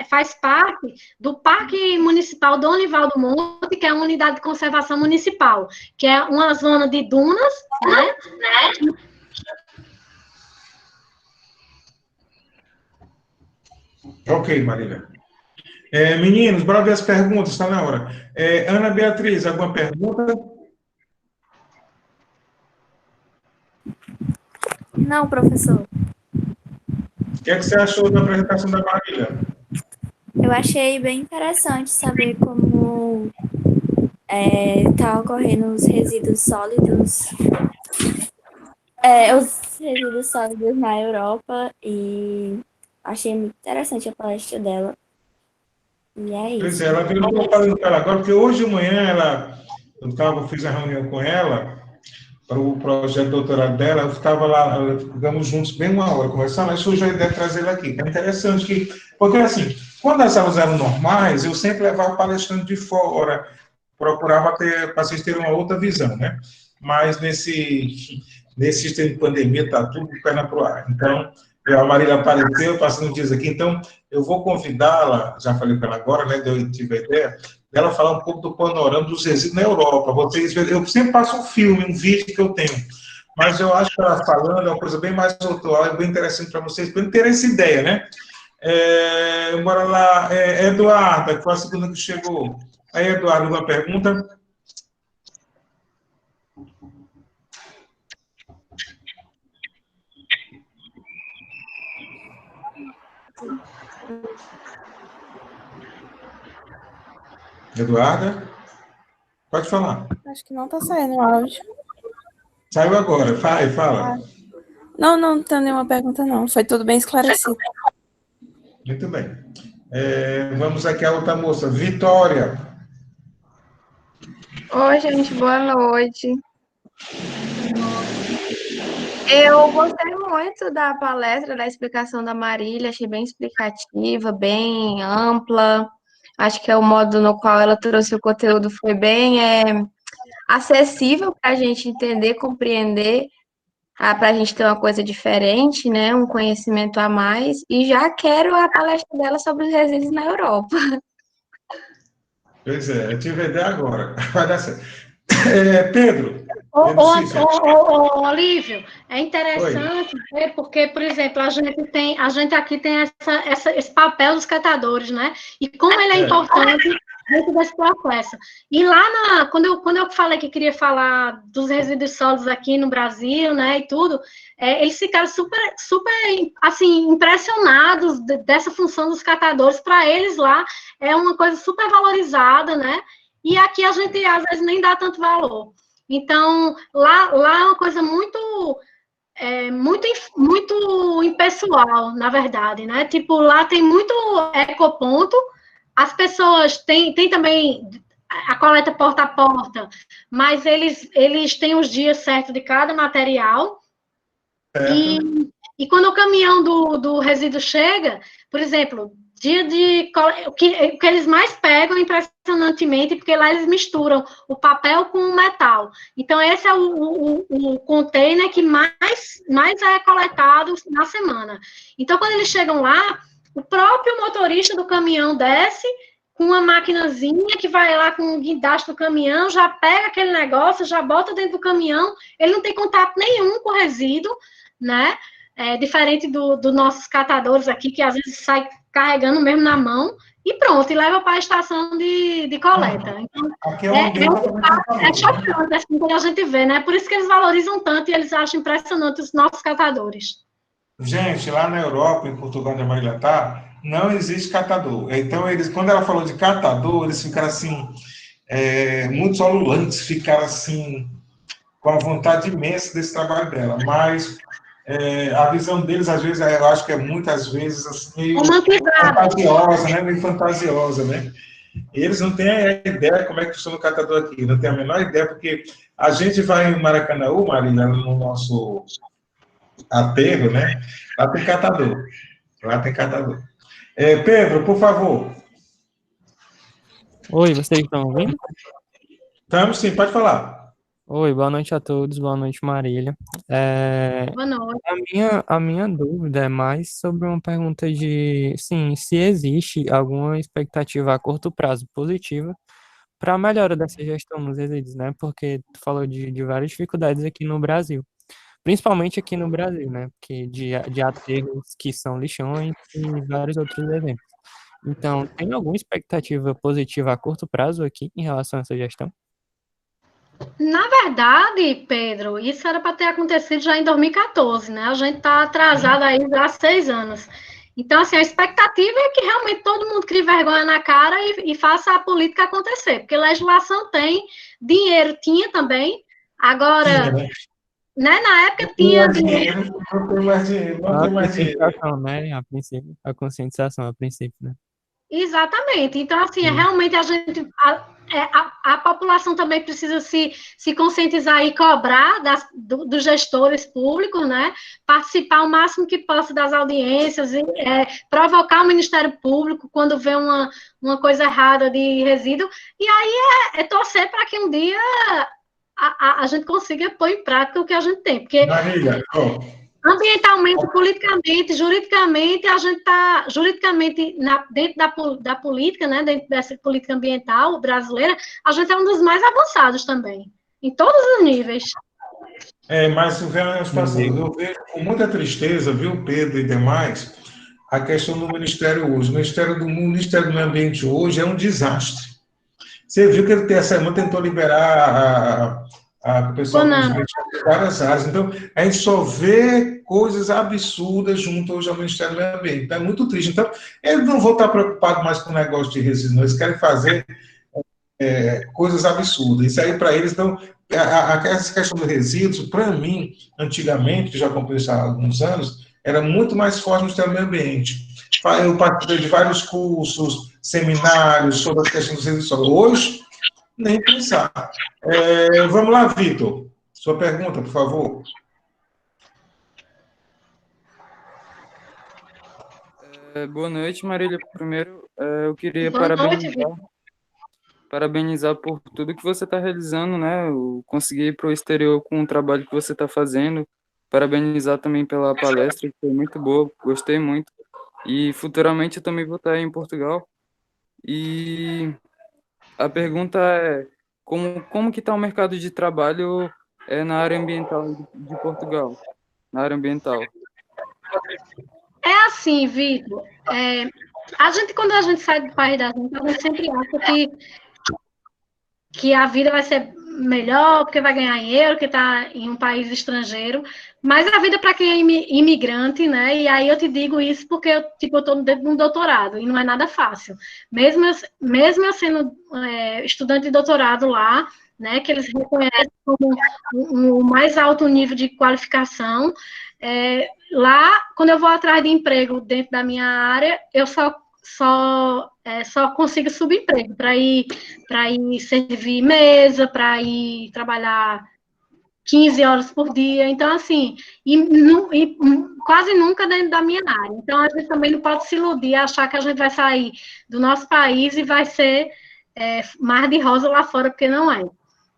faz parte do Parque Municipal Donival do Monte, que é uma unidade de conservação municipal, que é uma zona de dunas, né? Ok, Marília. Meninos, bora ver as perguntas, está na hora. Ana Beatriz, alguma pergunta? Não, professor. O que você achou da apresentação da Marília? Eu achei bem interessante saber como está ocorrendo os resíduos sólidos. Os resíduos sólidos na Europa, e achei muito interessante a palestra dela. E é isso. Pois é, ela veio, eu estou falando com ela agora, porque hoje de manhã eu fiz a reunião com ela para o projeto de doutorado dela, eu estava lá, ficamos juntos bem uma hora conversando, aí surgiu a ideia de trazer ela aqui. É interessante porque assim, quando as aulas eram normais, eu sempre levava palestrante de fora, procurava para vocês terem uma outra visão, né? Mas nesse sistema de pandemia está tudo de perna para o ar. Então, a Marília apareceu, passando dias aqui, então eu vou convidá-la, já falei para ela agora, né, eu tive a ideia, dela falar um pouco do panorama dos resíduos na Europa. Vocês, eu sempre passo um filme, um vídeo que eu tenho, mas eu acho que ela falando é uma coisa bem mais atual e bem interessante para vocês, para ter essa ideia, né? Bora lá, Eduarda, que foi a segunda que chegou. Aí, Eduardo, uma pergunta? Eduarda? Pode falar. Acho que não está saindo o áudio. Saiu agora. Fala. Não tem nenhuma pergunta, não. Foi tudo bem esclarecido. Muito bem. Vamos aqui à outra moça. Vitória. Oi, gente. Boa noite. Eu gostei muito da palestra, da explicação da Marília. Achei bem explicativa, bem ampla. Acho que é o modo no qual ela trouxe o conteúdo foi bem acessível para a gente entender, compreender, para a gente ter uma coisa diferente, né? Um conhecimento a mais. E já quero a palestra dela sobre os resíduos na Europa. Pois é, eu tive a ideia agora. Vai dar certo. Pedro, Ô, Pedro ô, Cícero. Olívio, é Oi. interessante ver porque, por exemplo, a gente aqui tem esse papel dos catadores, né? E como ele é importante dentro desse processo. E lá, quando eu falei que queria falar dos resíduos sólidos aqui no Brasil, né, e tudo, eles ficaram super, super, assim, impressionados dessa função dos catadores. Para eles lá, é uma coisa super valorizada, né? E aqui a gente, às vezes, nem dá tanto valor. Então, lá é uma coisa muito impessoal, na verdade, né? Tipo, lá tem muito ecoponto, as pessoas têm também a coleta porta a porta, mas eles têm os dias certos de cada material, e quando o caminhão do resíduo chega, por exemplo, dia de o que eles mais pegam impressionantemente, porque lá eles misturam o papel com o metal. Então, esse é o container que mais é coletado na semana. Então, quando eles chegam lá, o próprio motorista do caminhão desce com uma maquinazinha que vai lá com o guindaste do caminhão, já pega aquele negócio, já bota dentro do caminhão, ele não tem contato nenhum com o resíduo, né? Diferente dos nossos catadores aqui, que às vezes sai carregando mesmo na mão, e pronto, e leva para a estação de coleta. Então, Aqui é um ambiente chocante assim, quando a gente vê, né? Por isso que eles valorizam tanto e eles acham impressionante os nossos catadores. Gente, lá na Europa, em Portugal de Marilhatá, não existe catador. Então, quando ela falou de catador, eles ficaram assim, muito ululantes, ficaram assim, com a vontade imensa desse trabalho dela. Mas a visão deles, às vezes, eu acho que é muitas vezes assim, meio fantasiosa, né? Meio fantasiosa, né? Eles não têm a ideia como é que funciona o catador aqui, não tem a menor ideia, porque a gente vai em Maracanãú, Marília, no nosso aterro, né? Lá tem catador. Lá tem catador. Pedro, por favor. Oi, vocês estão ouvindo? Estamos sim, pode falar. Oi, boa noite a todos, boa noite, Marília. Boa noite. A minha dúvida é mais sobre uma pergunta de, sim, se existe alguma expectativa a curto prazo positiva para a melhora dessa gestão nos resíduos, né? Porque tu falou de várias dificuldades aqui no Brasil, principalmente aqui no Brasil, né? Porque de aterros que são lixões e vários outros exemplos. Então, tem alguma expectativa positiva a curto prazo aqui em relação a essa gestão? Na verdade, Pedro, isso era para ter acontecido já em 2014, né? A gente está atrasado aí já há 6 anos. Então, assim, a expectativa é que realmente todo mundo crie vergonha na cara e faça a política acontecer, porque legislação tem, dinheiro tinha também, agora, né, na época tinha dinheiro. Não tem mais dinheiro, não tem mais dinheiro. A conscientização, né? A princípio, a conscientização, a princípio, né? Exatamente. Então, assim, realmente a população também precisa se conscientizar e cobrar dos gestores públicos, né? Participar o máximo que possa das audiências, e, provocar o Ministério Público quando vê uma coisa errada de resíduo, e aí torcer para que um dia a gente consiga pôr em prática o que a gente tem. Porque Marília, ambientalmente, politicamente, juridicamente, a gente está, juridicamente, dentro da política, né, dentro dessa política ambiental brasileira, a gente é um dos mais avançados também, em todos os níveis. Mas eu vejo com muita tristeza, viu, Pedro e demais, a questão do Ministério hoje. O Ministério do Meio Ambiente hoje é um desastre. Você viu que ele essa semana tentou liberar a pessoal de várias áreas. Então, a gente só vê coisas absurdas junto hoje ao Ministério do Meio Ambiente. Então, é muito triste. Então, eles não vão estar preocupados mais com o negócio de resíduos, não. Eles querem fazer coisas absurdas. Isso aí, para eles, então, essa questão do resíduos, para mim, antigamente, que já acompanhei isso há alguns anos, era muito mais forte no Ministério do Meio Ambiente. Eu participei de vários cursos, seminários sobre a questão dos resíduos. Hoje, nem pensar. Vamos lá, Vitor. Sua pergunta, por favor. Boa noite, Marília. Primeiro, eu queria Boa noite, Vitor. parabenizar por tudo que você está realizando, né? Conseguir ir para o exterior com o trabalho que você está fazendo. Parabenizar também pela palestra, que foi muito boa, gostei muito. E futuramente eu também vou estar em Portugal. E a pergunta é, como que está o mercado de trabalho na área ambiental de Portugal? Na área ambiental. É assim, Vitor. Quando a gente sai do país da gente, a gente sempre acha que a vida vai ser melhor, porque vai ganhar em euro, que está em um país estrangeiro, mas a vida para quem é imigrante, né? E aí eu te digo isso porque eu estou dentro de um doutorado e não é nada fácil. Mesmo eu sendo estudante de doutorado lá, né? Que eles reconhecem como o mais alto nível de qualificação. Lá, quando eu vou atrás de emprego dentro da minha área, eu só consigo subemprego para ir servir mesa, para ir trabalhar 15 horas por dia. Então, assim, quase nunca dentro da minha área. Então, a gente também não pode se iludir, achar que a gente vai sair do nosso país e vai ser mar de rosa lá fora, porque não é.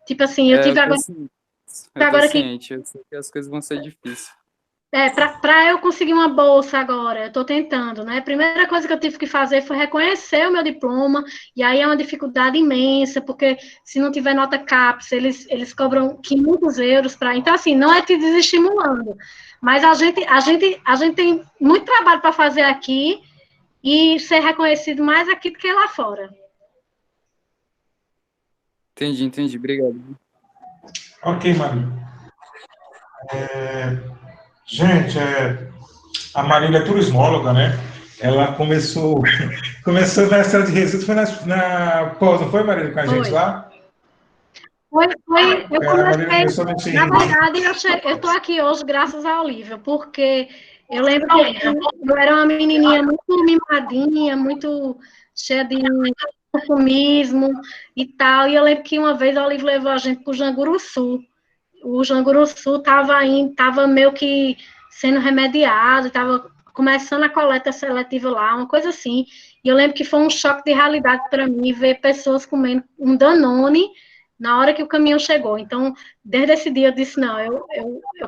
Tipo assim, eu tive agora. Eu tô ciente, eu sei que as coisas vão ser difíceis. Para eu conseguir uma bolsa agora, eu estou tentando, né? A primeira coisa que eu tive que fazer foi reconhecer o meu diploma, e aí é uma dificuldade imensa, porque se não tiver nota CAPES, eles cobram 500 euros para. Então, assim, não é te desestimulando, mas a gente tem muito trabalho para fazer aqui e ser reconhecido mais aqui do que lá fora. Entendi, obrigado. Ok, Marília. Gente, a Marília é turismóloga, né? Ela começou nessa de resíduos, foi na pós, não foi, Marília, com a gente lá? Foi, eu comecei, na na verdade, eu estou aqui hoje graças ao Olívia, porque eu lembro que eu era uma menininha muito mimadinha, muito cheia de consumismo e tal, e eu lembro que uma vez a Olívia levou a gente para o Janguruçu. O Janguruçu estava meio que sendo remediado, estava começando a coleta seletiva lá, uma coisa assim, e eu lembro que foi um choque de realidade para mim ver pessoas comendo um Danone na hora que o caminhão chegou. Então, desde esse dia eu disse, não, eu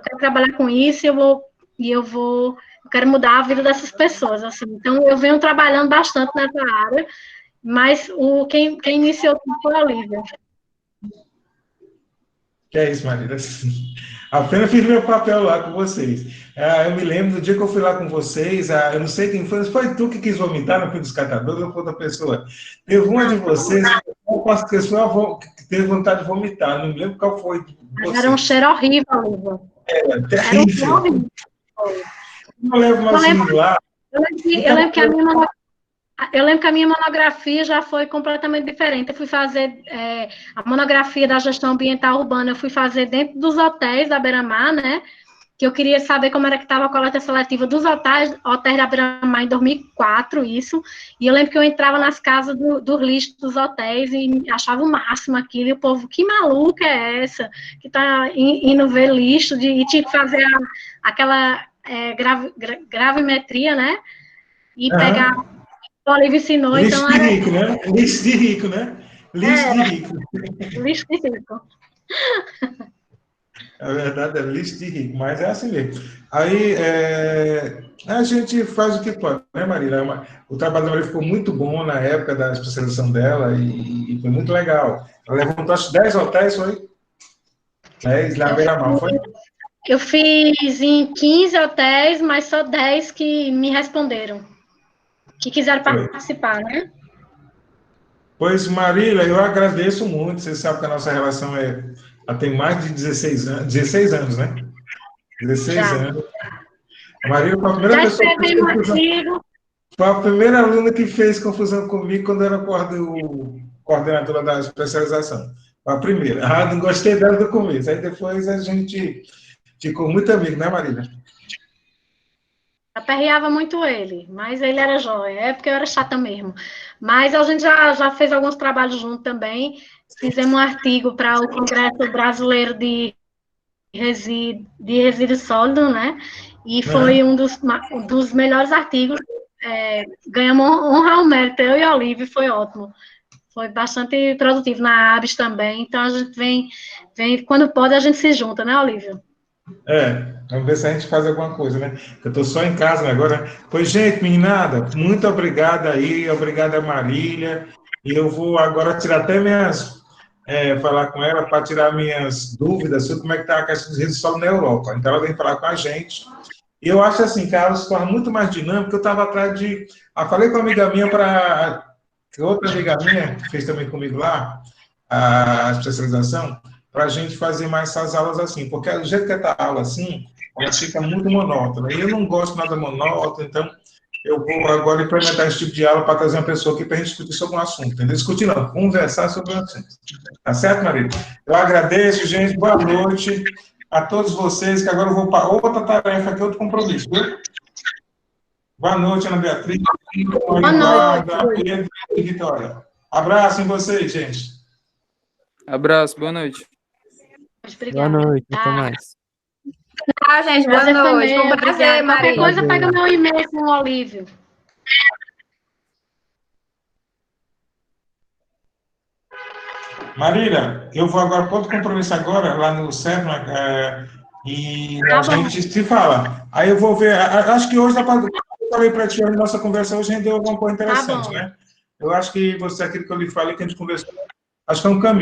quero trabalhar com isso eu quero mudar a vida dessas pessoas, assim. Então, eu venho trabalhando bastante nessa área, mas quem iniciou tudo foi a Olívia. Que é isso, Marília. Apenas fiz meu papel lá com vocês. Eu me lembro do dia que eu fui lá com vocês, eu não sei quem foi tu que quis vomitar no fim dos catadores ou foi outra pessoa? Teve uma de vocês que teve vontade de vomitar, não me lembro qual foi. Era um cheiro horrível, Olívia. Terrível. Não lembro mais assim lá. Eu lembro que a minha monografia já foi completamente diferente. Eu fui fazer a monografia da gestão ambiental urbana, eu fui fazer dentro dos hotéis da Beira-Mar, né? Que eu queria saber como era que estava a coleta seletiva dos hotéis da Beira-Mar em 2004, isso. E eu lembro que eu entrava nas casas dos lixos dos hotéis e achava o máximo aquilo. E o povo, que maluca é essa? Que está indo ver lixo e tinha que fazer aquela gravimetria, né? E pegar... O Olívia ensinou, lixo então... de rico, né? Lixo de rico, né? Lixo de rico. Lixo de rico. A verdade é lixo de rico, mas é assim mesmo. Aí a gente faz o que pode, né, Marília? O trabalho da Marília ficou muito bom na época da especialização dela e foi muito legal. Ela levantou acho 10 hotéis, foi? 10 na Beira-Mar, foi? Eu fiz em 15 hotéis, mas só 10 que me responderam, que quiseram participar, né? Pois, Marília, eu agradeço muito. Você sabe que a nossa relação tem mais de 16 anos, 16 anos, né? 16 anos. A Marília foi a primeira pessoa que fez confusão. Foi a primeira aluna que fez confusão comigo quando era coordenadora da especialização. Foi a primeira. Não gostei dela do começo. Aí depois a gente ficou muito amigo, né, Marília? Aperreava muito ele, mas ele era jóia. É porque eu era chata mesmo. Mas a gente já fez alguns trabalhos juntos também. Fizemos um artigo para o Congresso Brasileiro de Resíduos Sólidos, né? E foi um dos melhores artigos ganhamos honra ao mérito, eu e a Olivia, foi ótimo. Foi bastante produtivo na ABS também, então a gente vem, quando pode, a gente se junta, né, Olivia? Vamos ver se a gente faz alguma coisa, né? Eu estou só em casa agora. Pois, gente, meninada, muito obrigado aí, obrigado a Marília. E eu vou agora tirar até falar com ela para tirar minhas dúvidas sobre como é que está a questão dos resíduos sólidos na Europa. Então, ela vem falar com a gente. E eu acho assim, que ela se torna muito mais dinâmica. Eu estava atrás de... falei com uma amiga minha outra amiga minha, que fez também comigo lá, a especialização, para a gente fazer mais essas aulas assim, porque do jeito que está a aula assim, ela fica muito monótona. E eu não gosto nada monótono, então eu vou agora implementar esse tipo de aula para trazer uma pessoa aqui para a gente discutir sobre um assunto, entendeu? Discutir não, conversar sobre um assunto. Tá certo, Maria? Eu agradeço, gente, boa noite a todos vocês, que agora eu vou para outra tarefa aqui, outro compromisso, viu? Boa noite, Ana Beatriz. Boa noite. Pedro e Vitória. Abraço em vocês, gente. Abraço, boa noite. Obrigada. Boa noite, até mais. Tchau, gente. Boa Prazer foi noite. Foi um meu, prazer, obrigada. Qualquer Maria. coisa, pega meu e-mail com o Olívio. Marília, eu vou agora para outro compromisso agora, lá no CERN, e Tá a bom. gente se fala. Aí eu vou ver, acho que hoje, eu falei para ti, a nossa conversa hoje rendeu alguma coisa interessante, Tá bom. né? Eu acho que aquilo que eu lhe falei, que a gente conversou, acho que é um caminho.